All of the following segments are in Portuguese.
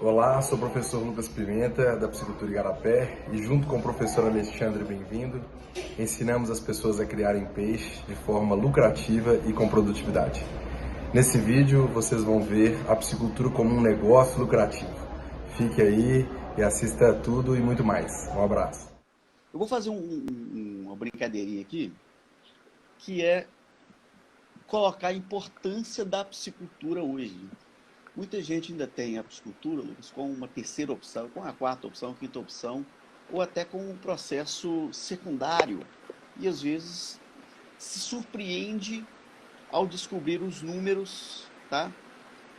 Olá, sou o professor Lucas Pimenta, da Psicultura Igarapé, e junto com o professor Alexandre Bem-vindo, ensinamos as pessoas a criarem peixe de forma lucrativa e com produtividade. Nesse vídeo, vocês vão ver a piscicultura como um negócio lucrativo. Fique aí e assista tudo e muito mais. Um abraço. Eu vou fazer uma brincadeirinha aqui, que é colocar a importância da piscicultura hoje. Muita gente ainda tem a piscicultura, Lucas, como uma terceira opção, com a quarta opção, quinta opção, ou até com um processo secundário. E às vezes se surpreende ao descobrir os números, tá,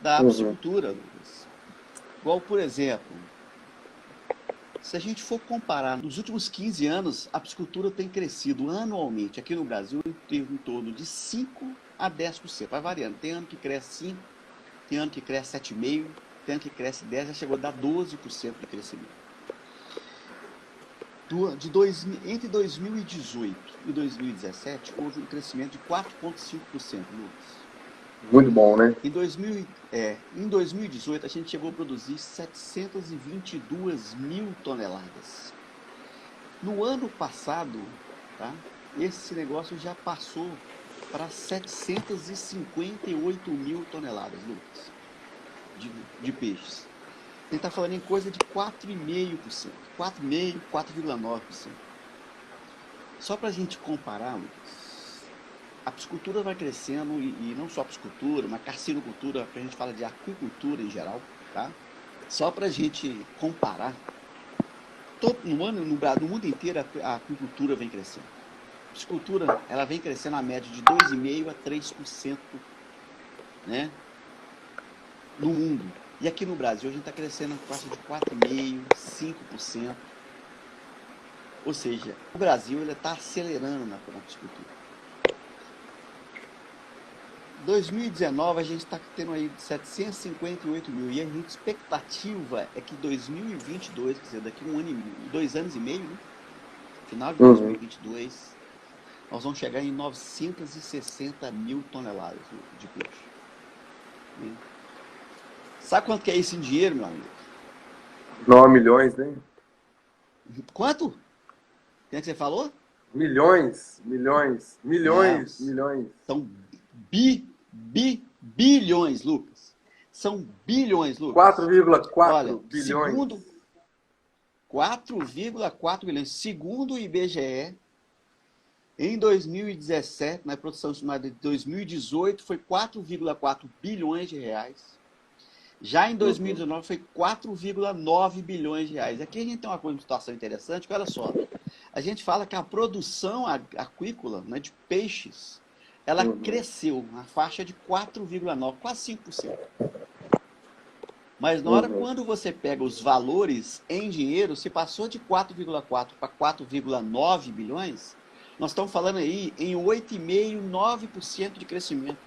da piscicultura, Lucas. Igual, por exemplo, se a gente for comparar, nos últimos 15 anos, a piscicultura tem crescido anualmente aqui no Brasil em torno de 5 a 10%. Vai variando. Tem ano que cresce 5, tem ano que cresce 7,5%, tem ano que cresce 10%, já chegou a dar 12% de crescimento. Entre 2018 e 2017, houve um crescimento de 4,5%, Lucas. Muito bom, né? Em 2018, a gente chegou a produzir 722 mil toneladas. No ano passado, tá, esse negócio já passou para 758 mil toneladas, Lucas, de peixes. A gente está falando em coisa de 4,5%, 4,5%, 4,9%. Só para a gente comparar, Lucas, a piscicultura vai crescendo, e não só a piscicultura, mas carcinocultura, que a gente fala de aquicultura em geral, tá? Só para a gente comparar, no mundo inteiro a aquicultura vem crescendo. A piscicultura, ela vem crescendo a média de 2,5% a 3%, né, no mundo. E aqui no Brasil a gente está crescendo a faixa de 4,5%, 5%. Ou seja, o Brasil está acelerando na piscicultura. 2019 a gente está tendo aí 758 mil, e a expectativa é que 2022, quer dizer, daqui 2 anos e meio, né? Final de 2022, nós vamos chegar em 960 mil toneladas de peixe. Sabe quanto que é isso em dinheiro, meu amigo? 9 milhões, né? Quanto? O que é que você falou? Milhões. São bilhões, Lucas. São bilhões, Lucas. 4,4 bilhões. Segundo 4,4 bilhões. Segundo o IBGE, em 2017, na produção estimada de 2018, foi 4,4 bilhões de reais. Já em 2019 foi 4,9 bilhões de reais. Aqui a gente tem uma situação interessante, que olha só. A gente fala que a produção aquícola, né, de peixes, ela cresceu na faixa de 4,9, quase 5%. Mas na hora, quando você pega os valores em dinheiro, se passou de 4,4 para 4,9 bilhões, nós estamos falando aí em 8,5%, 9% de crescimento.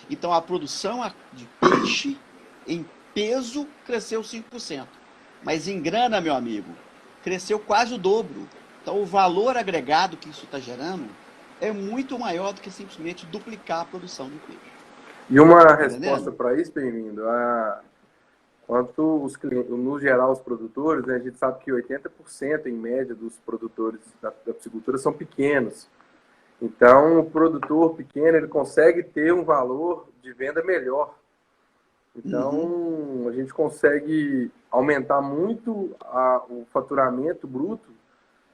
Então a produção de peixe em peso cresceu 5%. Mas em grana, meu amigo, cresceu quase o dobro. Então o valor agregado que isso está gerando é muito maior do que simplesmente duplicar a produção do peixe. E uma resposta para isso, bem-vindo, quanto os clientes, no geral os produtores, né, a gente sabe que 80% em média dos produtores da piscicultura são pequenos. Então o produtor pequeno ele consegue ter um valor de venda melhor. Então a gente consegue aumentar muito o faturamento bruto,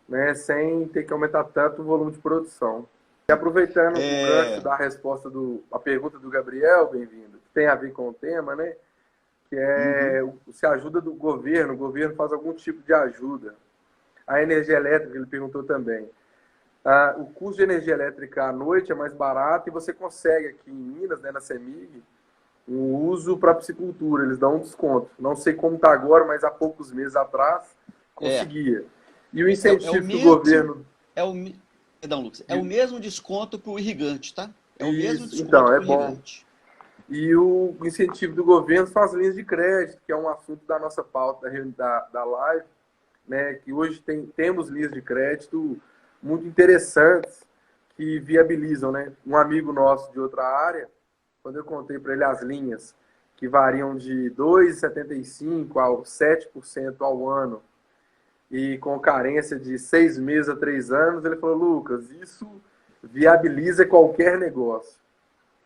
né, sem ter que aumentar tanto o volume de produção. E aproveitando o gancho da resposta a pergunta do Gabriel, bem-vindo, que tem a ver com o tema, né? Que é se a ajuda do governo, o governo faz algum tipo de ajuda. A energia elétrica, ele perguntou também. O custo de energia elétrica à noite é mais barato e você consegue aqui em Minas, né, na CEMIG, um uso para piscicultura, eles dão um desconto. Não sei como está agora, mas há poucos meses atrás conseguia. E o incentivo do governo... Perdão, Lucas. É o mesmo desconto para o irrigante, tá? É o mesmo desconto então, para o irrigante. E o incentivo do governo são as linhas de crédito, que é um assunto da nossa pauta da live, né? Que hoje temos linhas de crédito muito interessantes que viabilizam, né? Um amigo nosso de outra área, quando eu contei para ele as linhas que variam de 2,75% a 7% ao ano, e com carência de 6 meses a 3 anos, ele falou, Lucas, isso viabiliza qualquer negócio.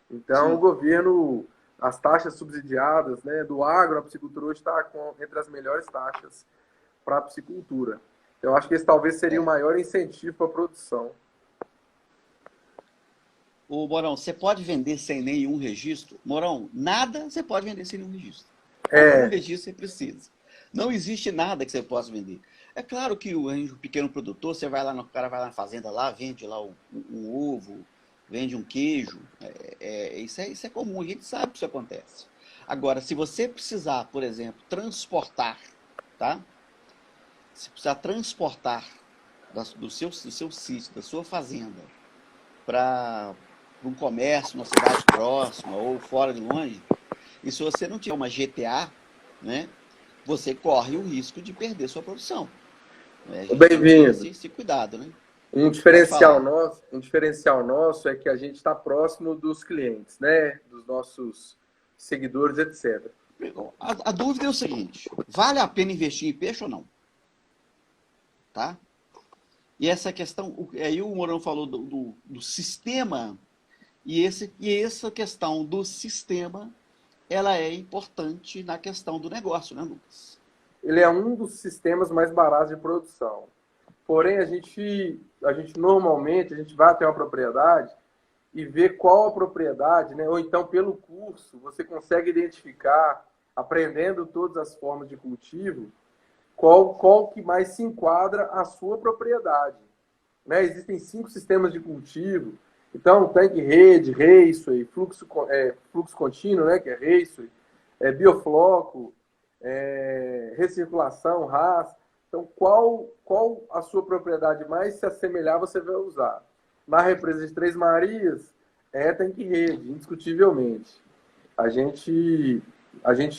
Então, o governo, as taxas subsidiadas, né, do agro, a piscicultura hoje está entre as melhores taxas para a piscicultura. Então, eu acho que esse talvez seria o maior incentivo para a produção. Ô, Morão, você pode vender sem nenhum registro? Morão, nada você pode vender sem nenhum registro. Algum registro você precisa. Não existe nada que você possa vender. É claro que o pequeno produtor, você vai lá, o cara vai lá na fazenda, lá vende lá um ovo, vende um queijo. Isso é comum, a gente sabe que isso acontece. Agora, se você precisar, por exemplo, transportar, tá? Se precisar transportar do seu sítio, da sua fazenda, para um comércio, uma cidade próxima ou fora de longe, e se você não tiver uma GTA, né, você corre o risco de perder sua produção. Bem-vindo. Esse cuidado, né? Um diferencial nosso é que a gente está próximo dos clientes, né, dos nossos seguidores, etc. A dúvida é o seguinte: vale a pena investir em peixe ou não? Tá? E essa questão, aí o Morão falou do sistema, e essa questão do sistema, ela é importante na questão do negócio, né, Lucas? Ele é um dos sistemas mais baratos de produção. Porém, a gente normalmente, a gente vai até uma propriedade e vê qual a propriedade, né? Ou então pelo curso, você consegue identificar, aprendendo todas as formas de cultivo, qual que mais se enquadra à sua propriedade. Né? Existem 5 sistemas de cultivo. Então, tanque-rede, raceway, fluxo contínuo, né? Que é raceway, biofloco, recirculação, RAS. Então, qual a sua propriedade mais se assemelhar, você vai usar. Na represa de Três Marias, tanque-rede, indiscutivelmente. A gente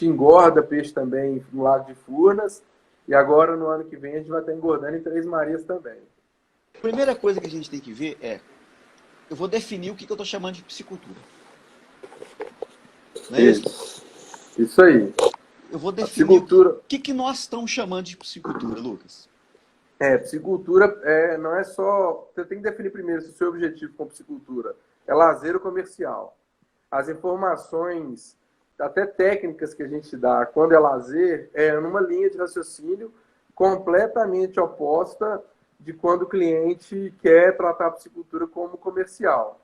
engorda peixe também no Lago de Furnas, e agora, no ano que vem, a gente vai estar engordando em Três Marias também. A primeira coisa que a gente tem que ver eu vou definir o que eu estou chamando de piscicultura. Não é isso? Isso aí. Eu vou definir o que nós estamos chamando de piscicultura, Lucas. Piscicultura não é só... Você tem que definir primeiro se o seu objetivo com piscicultura é lazer ou comercial. As informações, até técnicas que a gente dá quando é lazer, numa linha de raciocínio completamente oposta de quando o cliente quer tratar a piscicultura como comercial.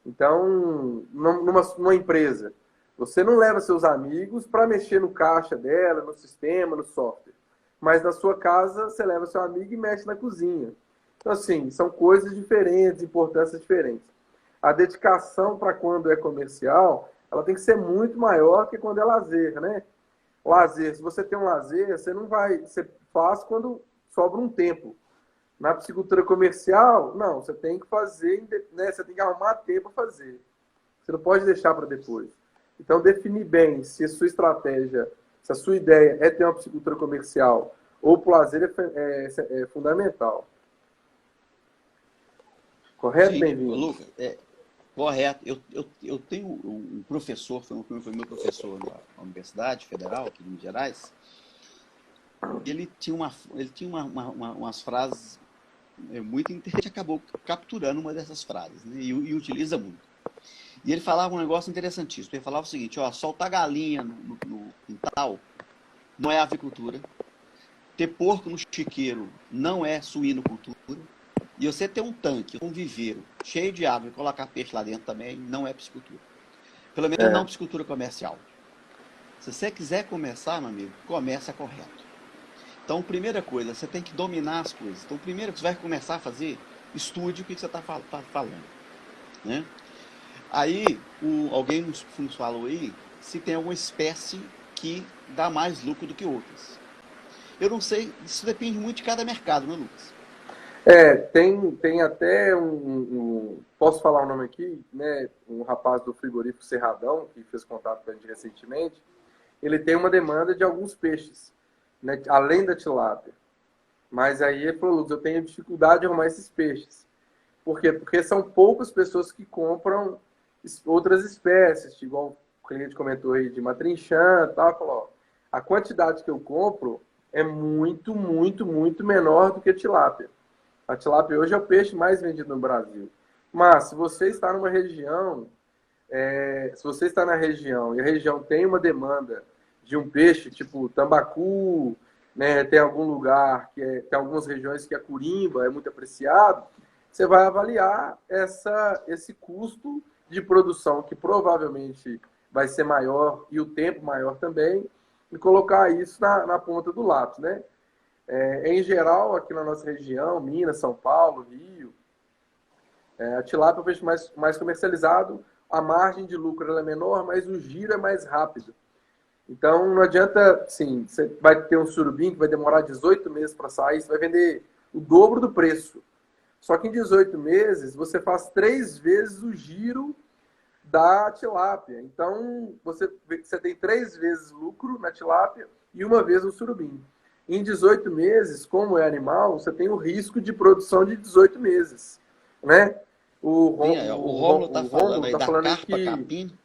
Então, numa empresa, você não leva seus amigos para mexer no caixa dela, no sistema, no software. Mas na sua casa, você leva seu amigo e mexe na cozinha. Então, assim, são coisas diferentes, importâncias diferentes. A dedicação para quando é comercial, ela tem que ser muito maior que quando é lazer, né? Lazer, se você tem um lazer, você faz quando sobra um tempo. Na piscicultura comercial, não, você tem que fazer, né? Você tem que arrumar tempo para fazer. Você não pode deixar para depois. Então, definir bem se a sua estratégia, se a sua ideia é ter uma piscicultura comercial ou para o lazer é fundamental. Correto, bem-vindo? Lucas, correto. Eu tenho um professor, foi meu professor na Universidade Federal, aqui de Minas Gerais. Ele tinha umas frases muito interessantes, acabou capturando uma dessas frases, né, e utiliza muito. E ele falava um negócio interessantíssimo. Ele falava o seguinte: soltar galinha no quintal não é avicultura, ter porco no chiqueiro não é suinocultura, e você ter um tanque, um viveiro cheio de água e colocar peixe lá dentro também não é piscicultura. Pelo menos não piscicultura comercial. Se você quiser começar, meu amigo, começa correto. Então, primeira coisa, você tem que dominar as coisas. Então, primeiro que você vai começar a fazer, estude o que você está falando. Né? Aí, alguém nos falou aí se tem alguma espécie que dá mais lucro do que outras. Eu não sei, isso depende muito de cada mercado, né, Lucas? Tem até posso falar o nome aqui, né? Um rapaz do frigorífico Cerradão, que fez contato com a gente recentemente, ele tem uma demanda de alguns peixes, né, além da tilápia. Mas aí ele falou: Lucas, eu tenho dificuldade de arrumar esses peixes. Por quê? Porque são poucas pessoas que compram outras espécies, igual o cliente comentou aí de matrinchã e tal, falou, ó, a quantidade que eu compro é muito, muito, muito menor do que a tilápia. A tilápia hoje é o peixe mais vendido no Brasil. Mas se você está numa região, se você está na região e a região tem uma demanda de um peixe tipo tambacu, né, tem algum lugar tem algumas regiões que a curimba é muito apreciado, você vai avaliar esse custo de produção que provavelmente vai ser maior e o tempo maior também e colocar isso na ponta do lápis, né? Em geral, aqui na nossa região, Minas, São Paulo, Rio, a tilápia é o peixe mais comercializado, a margem de lucro ela é menor, mas o giro é mais rápido. Então, não adianta, sim, você vai ter um surubim que vai demorar 18 meses para sair, você vai vender o dobro do preço. Só que em 18 meses, você faz 3 vezes o giro da tilápia. Então, você tem 3 vezes lucro na tilápia e uma vez no surubim. Em 18 meses, como é animal, você tem o risco de produção de 18 meses, né? O Rômulo está falando aí da carpa capim.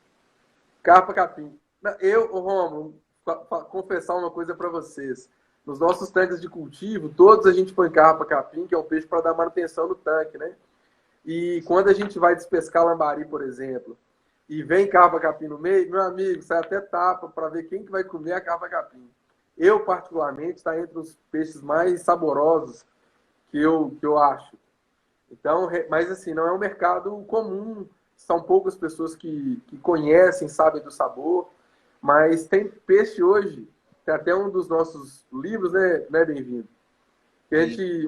Carpa capim. Rômulo, confessar uma coisa para vocês. Nos nossos tanques de cultivo, todos a gente põe carpa capim, que é um peixe para dar manutenção no tanque, né? E quando a gente vai despescar lambari, por exemplo, e vem carpa capim no meio, meu amigo, sai até tapa para ver quem que vai comer a carpa capim. Eu, particularmente, está entre os peixes mais saborosos que eu acho. Então, mas assim, não é um mercado comum. São poucas pessoas que conhecem, sabem do sabor. Mas tem peixe hoje, tem até um dos nossos livros, né, Bem-vindo?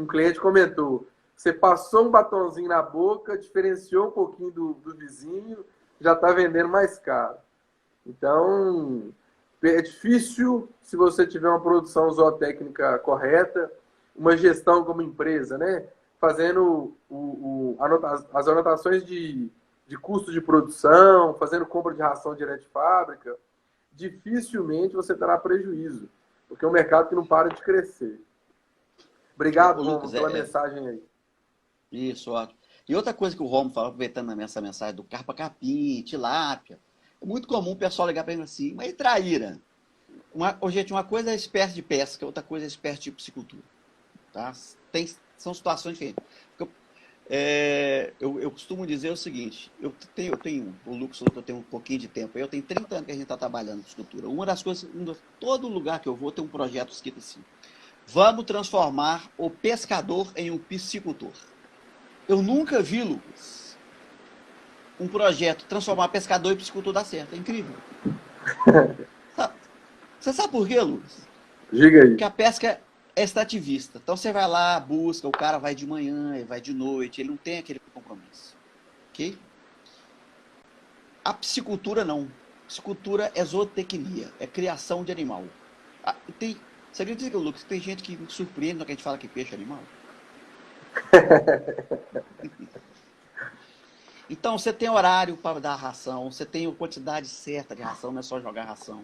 Um cliente comentou, você passou um batonzinho na boca, diferenciou um pouquinho do vizinho, já está vendendo mais caro. Então, é difícil, se você tiver uma produção zootécnica correta, uma gestão como empresa, né? Fazendo as anotações de custo de produção, fazendo compra de ração direto de fábrica, dificilmente você terá prejuízo, porque é um mercado que não para de crescer. Obrigado, Romulo, pela mensagem aí. Isso, ótimo. E outra coisa que o Romulo falou, aproveitando essa mensagem do carpa capim, tilápia, é muito comum o pessoal ligar para ele assim, mas e traíra? Gente, uma coisa é espécie de pesca, outra coisa é espécie de piscicultura. Tá? São situações diferentes. Eu costumo dizer o seguinte, o Lucas falou que eu tenho um pouquinho de tempo, eu tenho 30 anos que a gente está trabalhando em piscicultura. Uma das coisas, todo lugar que eu vou tem um projeto escrito assim, vamos transformar o pescador em um piscicultor. Eu nunca vi, Lucas, um projeto transformar pescador em piscicultor dar certo. É incrível. Você sabe por quê, Lucas? Diga aí. Porque a pesca é extrativista. Então você vai lá, busca, o cara vai de manhã, ele vai de noite, ele não tem aquele compromisso. Ok? A piscicultura não. A piscicultura é zootecnia, é criação de animal. Você acredita, Lucas, que tem gente que me surpreende quando a gente fala que peixe é animal? Então, você tem horário para dar ração, você tem a quantidade certa de ração, não é só jogar ração.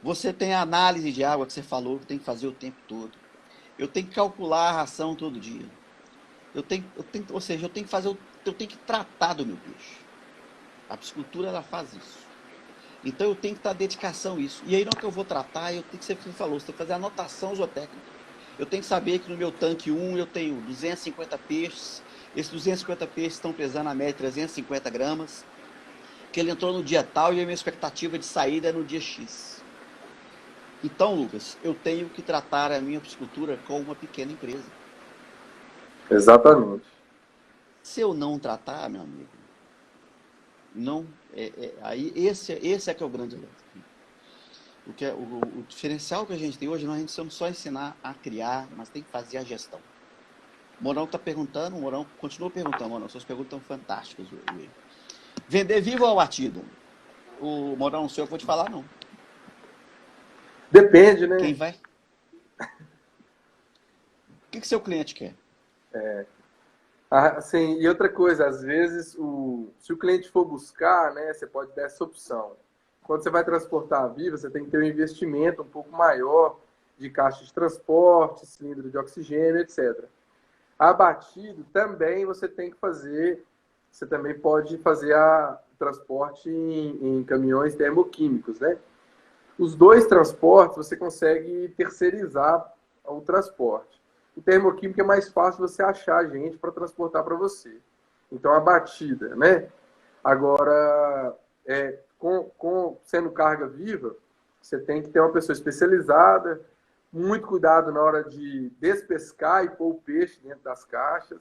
Você tem a análise de água que você falou que tem que fazer o tempo todo. Eu tenho que calcular a ração todo dia. Eu tenho que tratar do meu peixe. A piscicultura, ela faz isso. Então, eu tenho que estar dedicação a isso. E aí, não que eu vou tratar, eu tenho que ser o que você falou, você tem que fazer anotação zootécnica. Eu tenho que saber que no meu tanque 1 eu tenho 250 peixes. Esses 250 peixes estão pesando a média 350 gramas. Que ele entrou no dia tal e a minha expectativa de saída é no dia X. Então, Lucas, eu tenho que tratar a minha piscicultura como uma pequena empresa. Exatamente. Se eu não tratar, meu amigo, não, aí esse é que é o grande lance. O diferencial que a gente tem hoje, nós não só ensinar a criar, mas tem que fazer a gestão. O Morão está perguntando, o Morão continua perguntando, Morão, suas perguntas estão fantásticas. Vender vivo ou abatido? O Morão, o senhor, eu vou te falar, não. Depende, né? Quem vai? O que seu cliente quer? Assim, e outra coisa, às vezes, se o cliente for buscar, né, você pode dar essa opção. Quando você vai transportar a viva, você tem que ter um investimento um pouco maior de caixa de transporte, cilindro de oxigênio, etc. Abatido, também você tem que fazer, você também pode fazer transporte em caminhões termoquímicos, né? Os dois transportes você consegue terceirizar o transporte. O termoquímico é mais fácil você achar gente para transportar para você. Então, a batida, né? Agora, sendo carga viva, você tem que ter uma pessoa especializada, muito cuidado na hora de despescar e pôr o peixe dentro das caixas,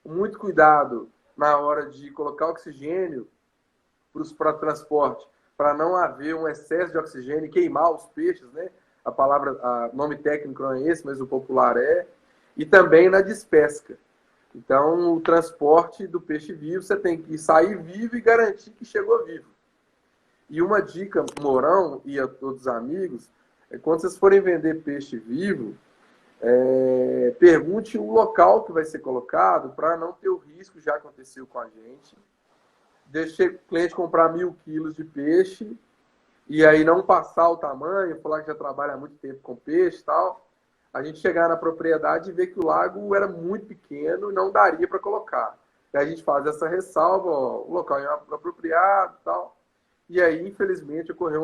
muito cuidado na hora de colocar oxigênio para transporte, para não haver um excesso de oxigênio e queimar os peixes, né? Nome técnico não é esse, mas o popular é. E também na despesca. Então, o transporte do peixe vivo, você tem que sair vivo e garantir que chegou vivo. E uma dica, Mourão e a todos os amigos, é quando vocês forem vender peixe vivo, pergunte o local que vai ser colocado para não ter o risco, já aconteceu com a gente. Deixe o cliente comprar 1.000 quilos de peixe e aí não passar o tamanho, falar que já trabalha há muito tempo com peixe e tal. A gente chegar na propriedade e ver que o lago era muito pequeno e não daria para colocar. E a gente faz essa ressalva, ó, o local é apropriado e tal. E aí, infelizmente, ocorreu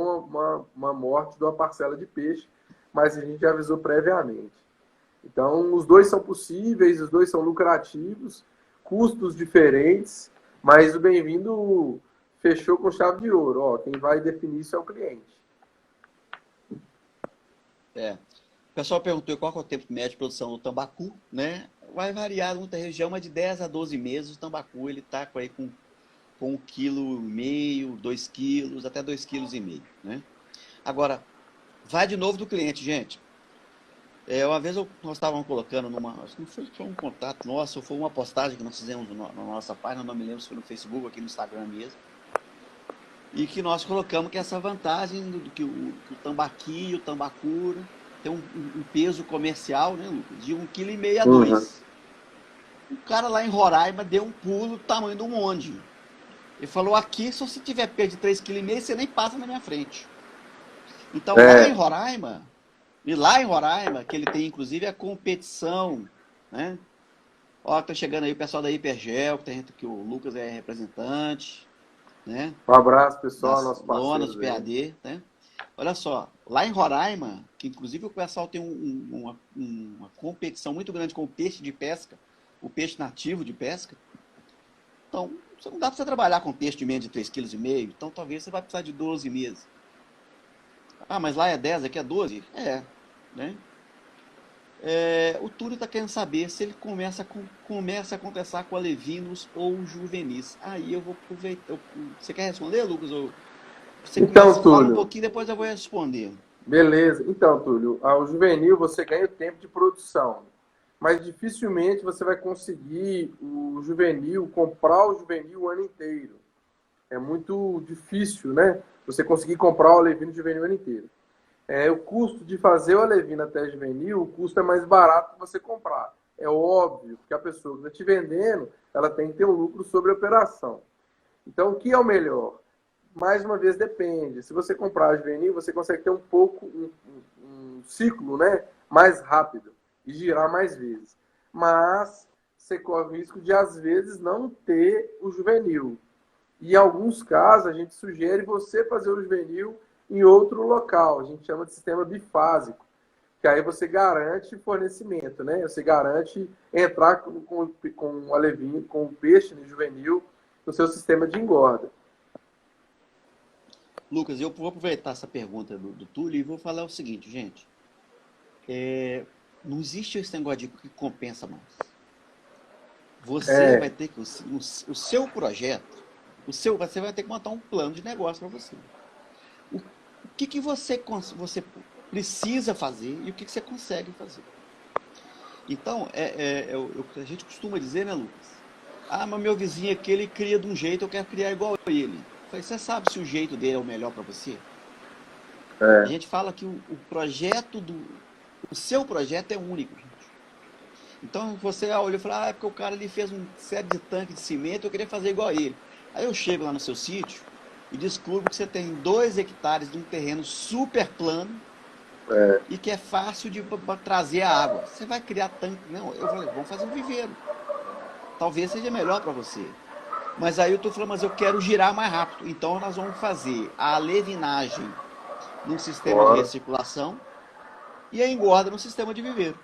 uma morte de uma parcela de peixe, mas a gente já avisou previamente. Então, os dois são possíveis, os dois são lucrativos, custos diferentes, mas o Bem-vindo fechou com chave de ouro. Ó, quem vai definir isso é o cliente. O pessoal perguntou qual é o tempo médio de produção do tambacu, né? Vai variar muita região, mas de 10 a 12 meses o tambacu ele está aí com 1,5 kg, 2 quilos, até 2,5 kg, né? Agora, vai de novo do cliente, gente. Uma vez nós estávamos colocando acho que não foi um contato nosso, ou foi uma postagem que nós fizemos na nossa página, não me lembro se foi no Facebook, aqui no Instagram mesmo, e que nós colocamos que essa vantagem que o tambaqui e o tambacura tem um peso comercial, né, Lucas, de 1,5 kg a 2. O cara lá em Roraima deu um pulo do tamanho de um monte. Ele falou, aqui, se você tiver peso de 3,5 kg, você nem passa na minha frente. Então, lá em Roraima, que ele tem, inclusive, a competição, né? Ó, tá chegando aí o pessoal da Hipergel, que o Lucas é representante, né? Um abraço, pessoal, das nosso parceiro. lonas de PAD, né? Olha só, lá em Roraima, que inclusive o pessoal tem uma competição muito grande com o peixe de pesca, o peixe nativo de pesca. Então, não dá para você trabalhar com peixe de menos de 3,5 kg, então talvez você vai precisar de 12 meses. Ah, mas lá é 10, aqui é 12? Né? O Túlio está querendo saber se ele começa a conversar com alevinos ou juvenis. Aí eu vou aproveitar. Você quer responder, Lucas? Ou você então, Túlio, fala um Túlio, pouquinho, depois eu vou responder. Beleza. Então, Túlio, ao juvenil você ganha o tempo de produção, mas dificilmente você vai conseguir comprar o juvenil o ano inteiro. É muito difícil, né? Você conseguir comprar o alevino juvenil o ano inteiro. O custo de fazer o alevino até juvenil, o custo é mais barato que você comprar. É óbvio que a pessoa que está te vendendo, ela tem que ter um lucro sobre a operação. Então, o que é o melhor? Mais uma vez, depende. Se você comprar juvenil, você consegue ter um ciclo, né, mais rápido e girar mais vezes. Mas você corre o risco de, às vezes, não ter o juvenil. E em alguns casos, a gente sugere você fazer o juvenil em outro local. A gente chama de sistema bifásico. Que aí você garante fornecimento, né? Você garante entrar com o alevinho, com o peixe juvenil no seu sistema de engorda. Lucas, eu vou aproveitar essa pergunta do Túlio e vou falar o seguinte, gente. Não existe esse negócio de que compensa mais. Você vai ter que... O seu projeto, você vai ter que montar um plano de negócio para você. O que você precisa fazer e o que você consegue fazer. Então, a gente costuma dizer, né, Lucas? Ah, mas meu vizinho aqui, ele cria de um jeito, eu quero criar igual a ele. Eu falei, você sabe se o jeito dele é o melhor para você? A gente fala que o seu projeto é único, gente. Então, você olha e fala, porque o cara ali fez um set de tanque de cimento, eu queria fazer igual a ele. Aí eu chego lá no seu sítio e descubro que você tem 2 hectares de um terreno super plano e que é fácil de trazer a água. Você vai criar tanque? Não, eu falei, vamos fazer um viveiro. Talvez seja melhor para você. Mas aí eu estou falando, mas eu quero girar mais rápido. Então nós vamos fazer a alevinagem num sistema de Bora. recirculação e a engorda no sistema de viveiro.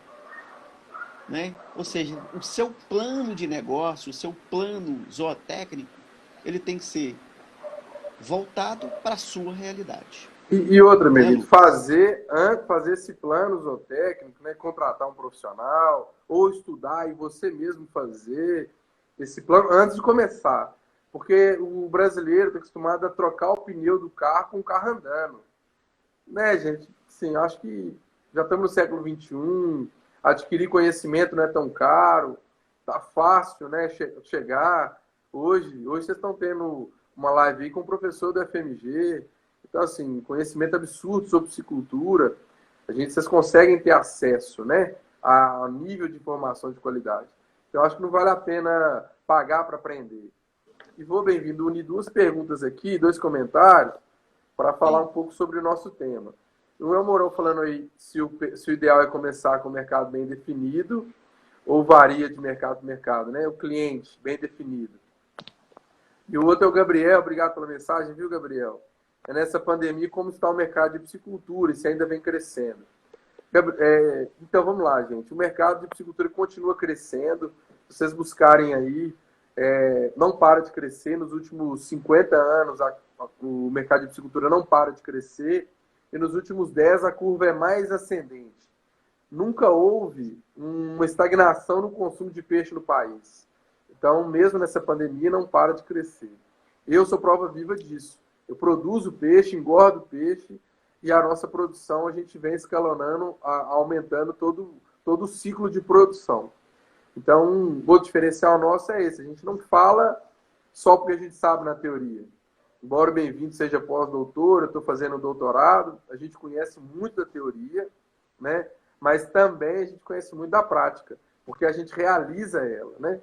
Né? Ou seja, o seu plano de negócio, o seu plano zootécnico, ele tem que ser voltado para a sua realidade. E outra, meu Né, amigo, Lucas? fazer esse plano zootécnico, né, contratar um profissional, ou estudar e você mesmo fazer esse plano antes de começar. Porque o brasileiro está acostumado a trocar o pneu do carro com o carro andando. Né, gente? Sim, acho que já estamos no século XXI, adquirir conhecimento não é tão caro, tá fácil, né, chegar. Hoje vocês estão tendo uma live aí com o professor do FMG, então, assim, conhecimento absurdo sobre psicultura, vocês conseguem ter acesso, né, a nível de informação de qualidade. Então, acho que não vale a pena pagar para aprender. E vou, bem-vindo, unir duas perguntas aqui, dois comentários, para falar Sim. um pouco sobre o nosso tema. O El Mourão falando aí se o ideal é começar com o mercado bem definido ou varia de mercado para mercado, né? O cliente bem definido. E o outro é o Gabriel, obrigado pela mensagem, viu, Gabriel? É nessa pandemia como está o mercado de psicultura e se ainda vem crescendo. Então vamos lá, gente. O mercado de psicultura continua crescendo. Se vocês buscarem aí, não para de crescer. Nos últimos 50 anos, o mercado de psicultura não para de crescer. E nos últimos 10, a curva é mais ascendente. Nunca houve uma estagnação no consumo de peixe no país. Então, mesmo nessa pandemia, não para de crescer. Eu sou prova viva disso. Eu produzo peixe, engordo peixe, e a nossa produção a gente vem escalonando, aumentando todo o ciclo de produção. Então, o diferencial nosso é esse. A gente não fala só porque a gente sabe na teoria. Embora o bem-vindo seja pós-doutor, eu estou fazendo doutorado, a gente conhece muito da teoria, né? Mas também a gente conhece muito da prática, porque a gente realiza ela, né?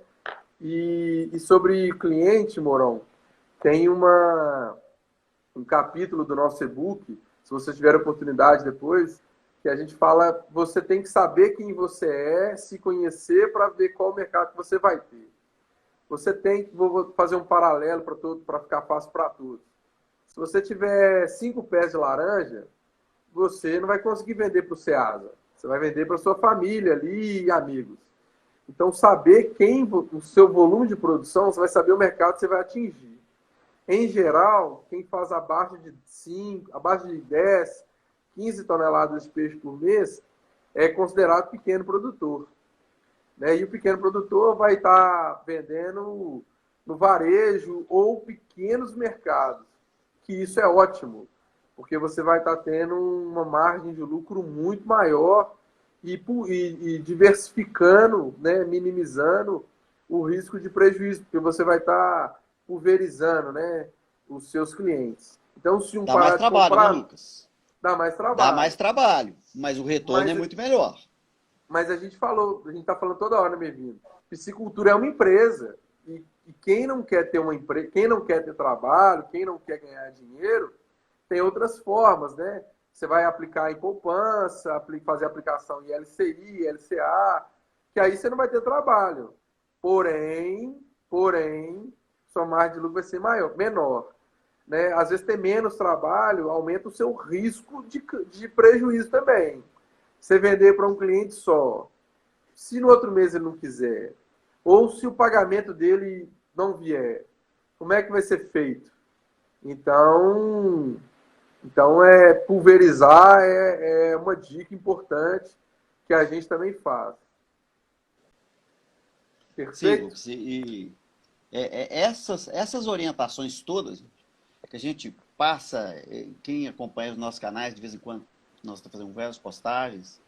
E sobre cliente, Mourão, tem um capítulo do nosso e-book, se você tiver oportunidade depois, que a gente fala, você tem que saber quem você é, se conhecer para ver qual mercado que você vai ter. Você tem que, vou fazer um paralelo para ficar fácil para todos. Se você tiver 5 pés de laranja, você não vai conseguir vender para o Ceasa. Você vai vender para sua família ali e amigos. Então, saber o seu volume de produção, você vai saber o mercado que você vai atingir. Em geral, quem faz abaixo de 5, abaixo de 10, 15 toneladas de peixe por mês é considerado pequeno produtor. Né? E o pequeno produtor vai estar vendendo no varejo ou pequenos mercados, que isso é ótimo, porque você vai estar tendo uma margem de lucro muito maior e diversificando, né? Minimizando o risco de prejuízo, porque você vai estar pulverizando, né? Os seus clientes. Então, se um Dá mais parar de trabalho, né, comprar, Lucas? dá mais Dá trabalho. mais trabalho, mas o retorno é Mas muito melhor. Mas a gente está falando toda hora, meu vindo. Piscicultura é uma empresa. E quem não quer ter uma empresa, quem não quer ter trabalho, quem não quer ganhar dinheiro, tem outras formas, né? Você vai aplicar em poupança, fazer aplicação em LCI, LCA, que aí você não vai ter trabalho. Porém, sua margem de lucro vai ser menor. Né? Às vezes ter menos trabalho aumenta o seu risco de prejuízo também. Você vender para um cliente só, se no outro mês ele não quiser, ou se o pagamento dele não vier, como é que vai ser feito? Então pulverizar é uma dica importante que a gente também faz. Sim, Perfeito? Lucas, essas orientações todas que a gente passa, quem acompanha os nossos canais, de vez em quando nós estamos fazendo várias postagens,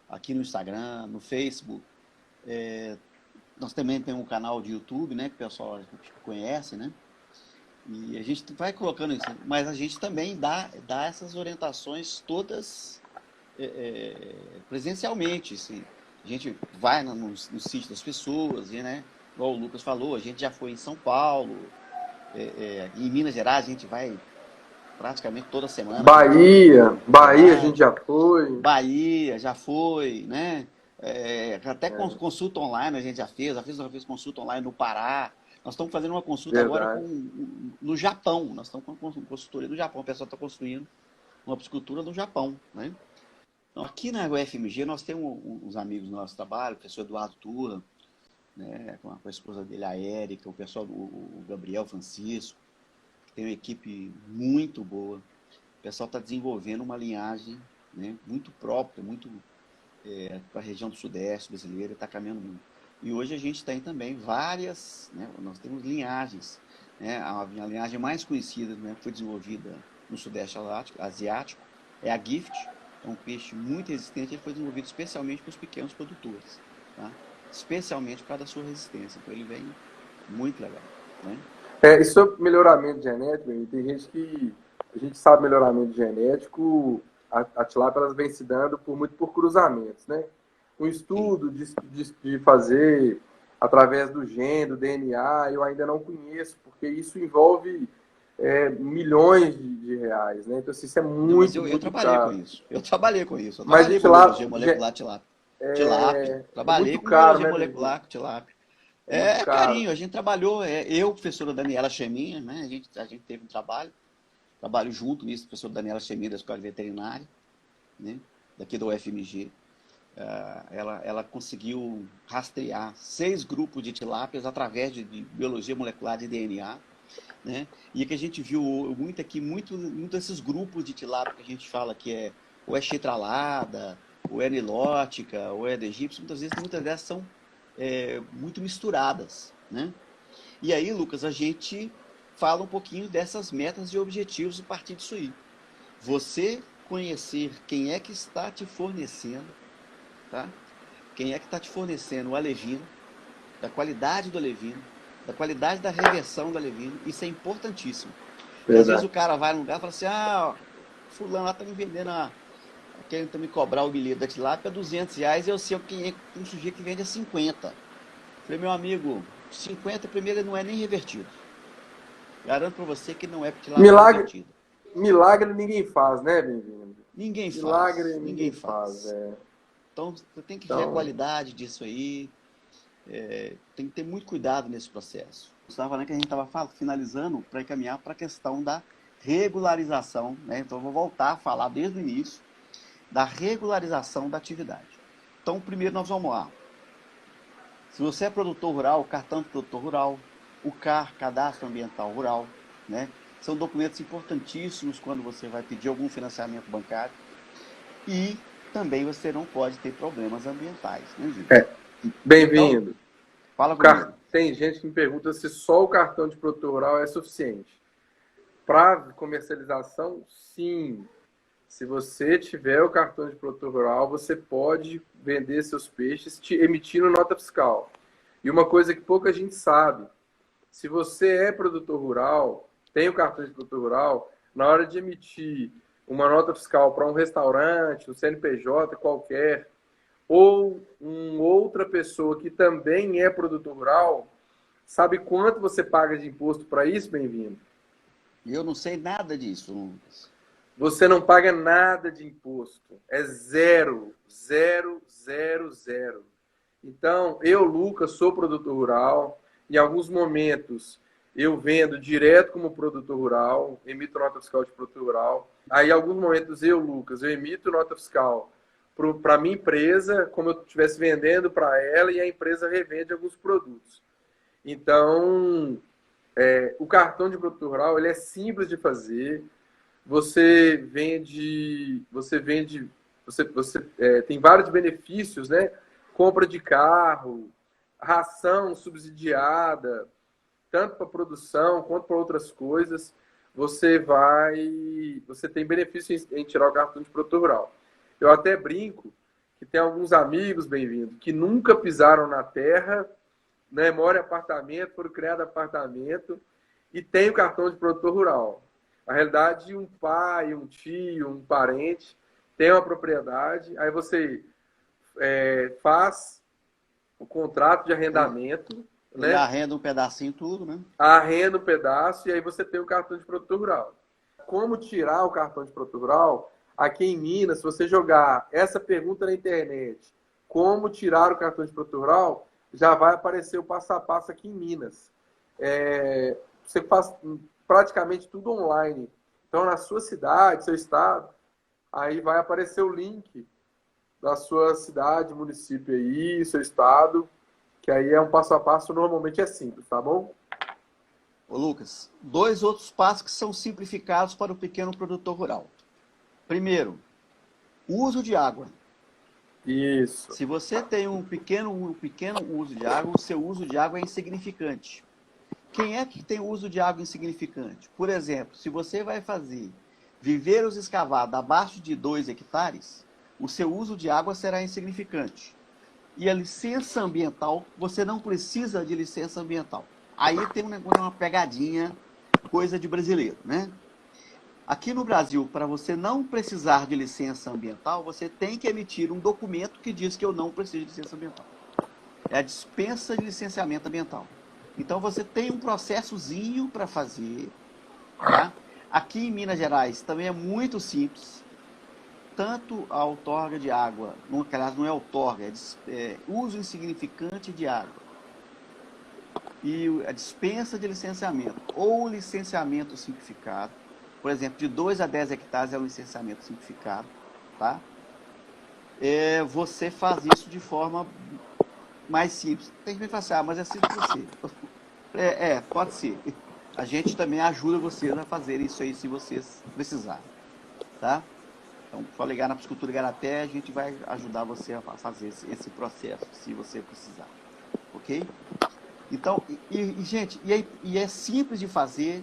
aqui no Instagram, no Facebook. Nós também temos um canal de YouTube, né, que o pessoal conhece, né? E a gente vai colocando isso, mas a gente também dá essas orientações todas presencialmente. Assim. A gente vai no sítio das pessoas, né? Igual o Lucas falou, a gente já foi em São Paulo, em Minas Gerais a gente vai praticamente toda semana. Bahia a gente já foi. Bahia já foi, né? Até consulta online a gente já fez uma vez consulta online no Pará. Nós estamos fazendo uma consulta Verdade. agora no Japão. Nós estamos com uma consultoria no Japão. O pessoal está construindo uma piscicultura no Japão, né? Então, aqui na UFMG, nós temos uns amigos do nosso trabalho, o professor Eduardo Tura, né, com a esposa dele, a Érica, o pessoal, o Gabriel Francisco, que tem uma equipe muito boa. O pessoal está desenvolvendo uma linhagem, né, muito própria, muito para a região do Sudeste brasileira, está caminhando muito. E hoje a gente tem também várias, né, nós temos linhagens, né, a linhagem mais conhecida, né, que foi desenvolvida no Sudeste Asiático é a Gift, é um peixe muito resistente, ele foi desenvolvido especialmente para os pequenos produtores, tá? Especialmente por causa da sua resistência, então ele vem muito legal, né? E sobre melhoramento genético, tem gente que a gente sabe melhoramento genético, a tilápia elas vem se dando muito por cruzamentos, né? Um estudo de fazer através do gene, do DNA, eu ainda não conheço, porque isso envolve milhões de reais, né? Então, assim, isso é muito, eu trabalhei caro. com isso. Eu trabalhei com isso. Eu Mas trabalhei de com biologia molecular tilápia. Trabalhei muito com caro, biologia né, molecular tilápia. muito caro. Carinho, a gente trabalhou, eu, professora Daniela Cheminha, né? A gente teve um trabalho junto nisso, professora Daniela Cheminha da Escola Veterinária, né? Daqui da UFMG. Ela conseguiu rastrear 6 grupos de tilápias através de biologia molecular de DNA, né? E que a gente viu muito aqui, muito desses grupos de tilápia que a gente fala que ou é chitralada, ou é nilótica, ou é de egípcio, muitas dessas são muito misturadas, né? E aí, Lucas, a gente fala um pouquinho dessas metas e objetivos a partir disso aí. Você conhecer quem é que está te fornecendo, tá? Quem é que está te fornecendo o alevino, da qualidade do alevino, da qualidade da reversão do alevino, isso é importantíssimo. Porque às vezes o cara vai num lugar e fala assim, fulano lá está me vendendo, querendo me cobrar o bilhete da tilápia R$200, e eu sei quem é um sujeito que vende a 50. Falei, meu amigo, 50 primeiro não é nem revertido. Garanto para você que não é tilápia revertida. Milagre ninguém faz, né, bem-vindo? Ninguém Milagre faz. ninguém faz. Então, você tem que ver a qualidade disso aí. Tem que ter muito cuidado nesse processo. Você estava falando que a gente estava finalizando para encaminhar para a questão da regularização, né? Então, eu vou voltar a falar desde o início da regularização da atividade. Então, primeiro nós vamos lá. Se você é produtor rural, o cartão de produtor rural, o CAR, Cadastro Ambiental Rural, né? São documentos importantíssimos quando você vai pedir algum financiamento bancário. E também você não pode ter problemas ambientais, né, gente? Bem-vindo. Então, fala comigo. Tem gente que me pergunta se só o cartão de produtor rural é suficiente. Para comercialização, sim. Se você tiver o cartão de produtor rural, você pode vender seus peixes emitindo nota fiscal. E uma coisa que pouca gente sabe, se você é produtor rural, tem o cartão de produtor rural, na hora de emitir uma nota fiscal para um restaurante, um CNPJ qualquer, ou outra pessoa que também é produtor rural, sabe quanto você paga de imposto para isso, bem-vindo? Eu não sei nada disso, Lucas. Você não paga nada de imposto. É zero. Zero, zero, zero. Então, eu, Lucas, sou produtor rural. Em alguns momentos, eu vendo direto como produtor rural, emito nota fiscal de produtor rural. Aí, em alguns momentos, eu, Lucas, eu emito nota fiscal para a minha empresa, como eu estivesse vendendo para ela, e a empresa revende alguns produtos. Então, o cartão de produtor rural ele é simples de fazer. Você tem vários benefícios, né? Compra de carro, ração subsidiada, tanto para produção quanto para outras coisas. Você tem benefício em tirar o cartão de produtor rural. Eu até brinco que tem alguns amigos, bem-vindos, que nunca pisaram na terra, né? Moram em apartamento, foram criados em apartamento e tem o cartão de produtor rural. Na realidade, um pai, um tio, um parente tem uma propriedade, aí você faz o contrato de arrendamento. Ele arrenda um pedacinho tudo, né? Arrenda um pedaço e aí você tem o cartão de produtor rural. Como tirar o cartão de produtor rural? Aqui em Minas, se você jogar essa pergunta na internet, como tirar o cartão de produtor rural, já vai aparecer o passo a passo aqui em Minas. você faz praticamente tudo online. Então, na sua cidade, seu estado, aí vai aparecer o link da sua cidade, município aí, seu estado, que aí é um passo a passo, normalmente é simples, tá bom? Ô Lucas, 2 outros passos que são simplificados para o pequeno produtor rural. Primeiro, uso de água. Isso. Se você tem um pequeno uso de água, o seu uso de água é insignificante. Quem é que tem uso de água insignificante? Por exemplo, se você vai fazer viveiros escavados abaixo de 2 hectares, o seu uso de água será insignificante. E a licença ambiental, você não precisa de licença ambiental. Aí tem uma pegadinha, coisa de brasileiro, né? Aqui no Brasil, para você não precisar de licença ambiental, você tem que emitir um documento que diz que eu não preciso de licença ambiental. É a dispensa de licenciamento ambiental. Então você tem um processozinho para fazer, tá? Aqui em Minas Gerais também é muito simples. Tanto a outorga de água, aliás, não é outorga, é uso insignificante de água, e a dispensa de licenciamento, ou licenciamento simplificado, por exemplo, de 2 a 10 hectares é um licenciamento simplificado, tá? Você faz isso de forma mais simples. Tem que pensar, mas é simples para você. Pode ser. A gente também ajuda vocês a fazer isso aí, se vocês precisarem, tá? Então, só ligar na Piscicultura Igarapé, a gente vai ajudar você a fazer esse processo, se você precisar. Ok? Então, gente, é simples de fazer.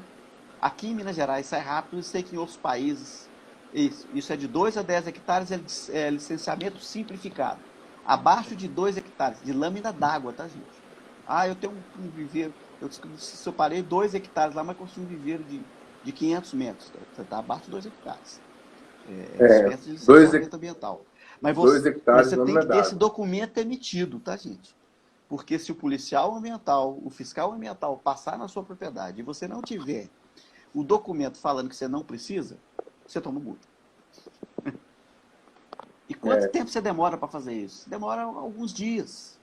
Aqui em Minas Gerais sai rápido, eu sei que em outros países, isso é de 2 a 10 hectares, é licenciamento simplificado. Abaixo de 2 hectares, de lâmina d'água, tá, gente? Eu tenho um viveiro, eu separei 2 hectares lá, mas construí um viveiro de 500 metros. Você está abaixo de 2 hectares. Dispensa de licenciamento ambiental. Mas 2 hectares você tem lâmina que ter esse d'água. documento emitido, tá, gente? Porque se o policial ambiental, o fiscal ambiental passar na sua propriedade e você não tiver o documento falando que você não precisa, você toma multa. E quanto tempo você demora para fazer isso? Demora alguns dias.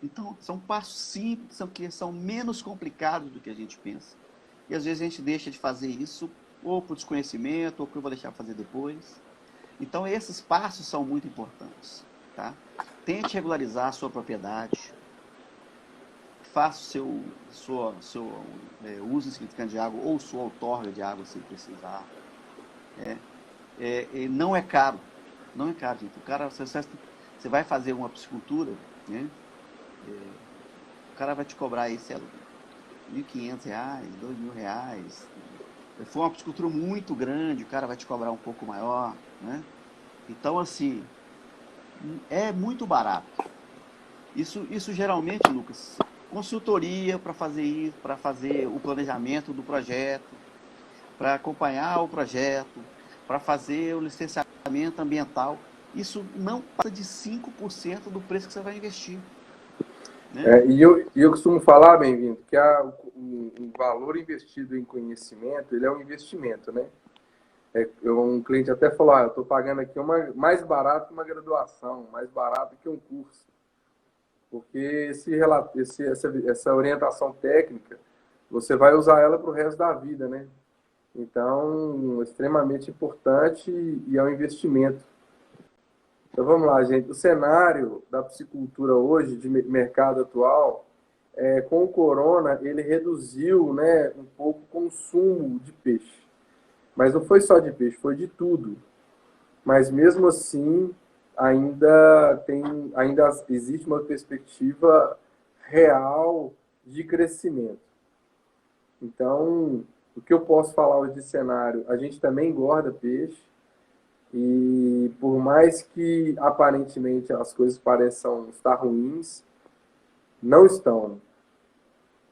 Então, são passos simples, que são menos complicados do que a gente pensa. E às vezes a gente deixa de fazer isso, ou por desconhecimento, ou porque eu vou deixar fazer depois. Então, esses passos são muito importantes. Tá? Tente regularizar a sua propriedade. Faça o seu uso insignificante de água, ou sua outorga de água, se precisar. Não é caro. Não é caro, gente. O cara, você vai fazer uma piscicultura, né? O cara vai te cobrar aí, sei lá, R$1.500, R$2.000. Se for uma piscicultura muito grande, o cara vai te cobrar um pouco maior, né? Então, assim, é muito barato. Isso geralmente, Lucas, consultoria para fazer isso, para fazer o planejamento do projeto, para acompanhar o projeto, para fazer o licenciamento ambiental. Isso não passa de 5% do preço que você vai investir. Né? E eu costumo falar, bem-vindo, que o valor investido em conhecimento, ele é um investimento, né? Um cliente até falou, eu estou pagando aqui mais barato que uma graduação, mais barato que um curso. Porque essa orientação técnica, você vai usar ela para o resto da vida, né? Então, extremamente importante e é um investimento. Então vamos lá, gente. O cenário da piscicultura hoje, de mercado atual, com o corona, ele reduziu, né, um pouco o consumo de peixe. Mas não foi só de peixe, foi de tudo. Mas mesmo assim, ainda existe uma perspectiva real de crescimento. Então, o que eu posso falar hoje de cenário? A gente também engorda peixe, e por mais que aparentemente as coisas pareçam estar ruins, não estão,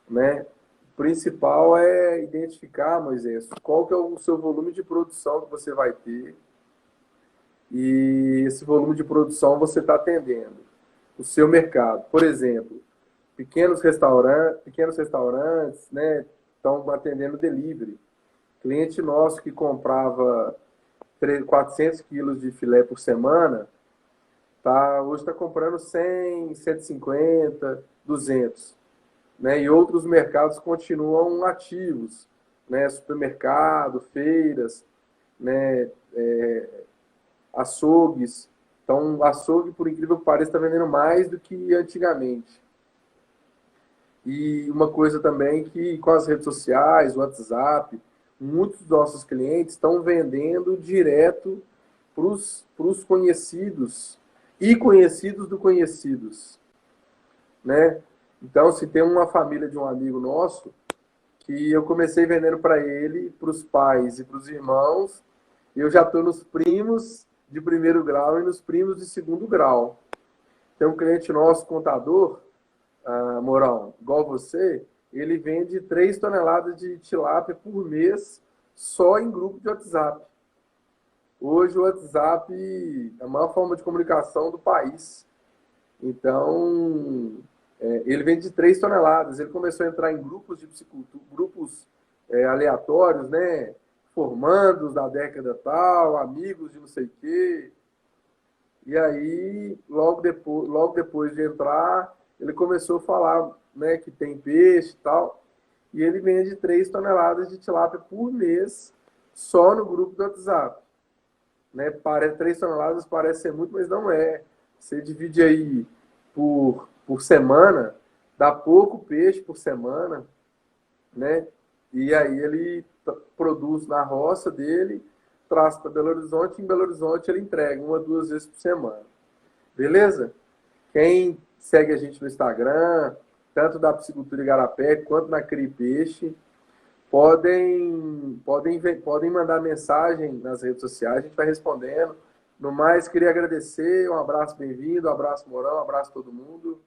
né? O principal é identificar, Moisés, qual que é o seu volume de produção que você vai ter, e esse volume de produção você está atendendo o seu mercado. Por exemplo, pequenos restaurantes, né, estão atendendo delivery. Cliente nosso que comprava 400 quilos de filé por semana, hoje está comprando 100, 150, 200. né? E outros mercados continuam ativos, né? Supermercado, feiras, né? Açougues. Então, o açougue, por incrível que pareça, está vendendo mais do que antigamente. E uma coisa também que com as redes sociais, o WhatsApp, muitos dos nossos clientes estão vendendo direto para os conhecidos e conhecidos do conhecidos, né? Então, se tem uma família de um amigo nosso que eu comecei vendendo para ele, para os pais e para os irmãos, eu já estou nos primos de primeiro grau e nos primos de segundo grau. Tem um cliente nosso, contador, Mourão, igual você, ele vende 3 toneladas de tilápia por mês só em grupo de WhatsApp. Hoje o WhatsApp é a maior forma de comunicação do país. Então, ele vende 3 toneladas. Ele começou a entrar em grupos de psicultura, grupos aleatórios, né? Formandos da década tal, amigos de não sei o quê. E aí, logo depois de entrar, ele começou a falar, né, que tem peixe e tal. E ele vende 3 toneladas de tilápia por mês só no grupo do WhatsApp. Né? 3 toneladas parece ser muito, mas não é. Você divide aí por semana, dá pouco peixe por semana, né? E aí ele produz na roça dele, traz para Belo Horizonte, e em Belo Horizonte ele entrega 1 a 2 vezes por semana. Beleza? Quem segue a gente no Instagram, tanto da Piscicultura Igarapé quanto na Cria Peixe, podem mandar mensagem nas redes sociais, a gente vai respondendo. No mais, queria agradecer, um abraço, bem-vindo, um abraço, Mourão, um abraço a todo mundo.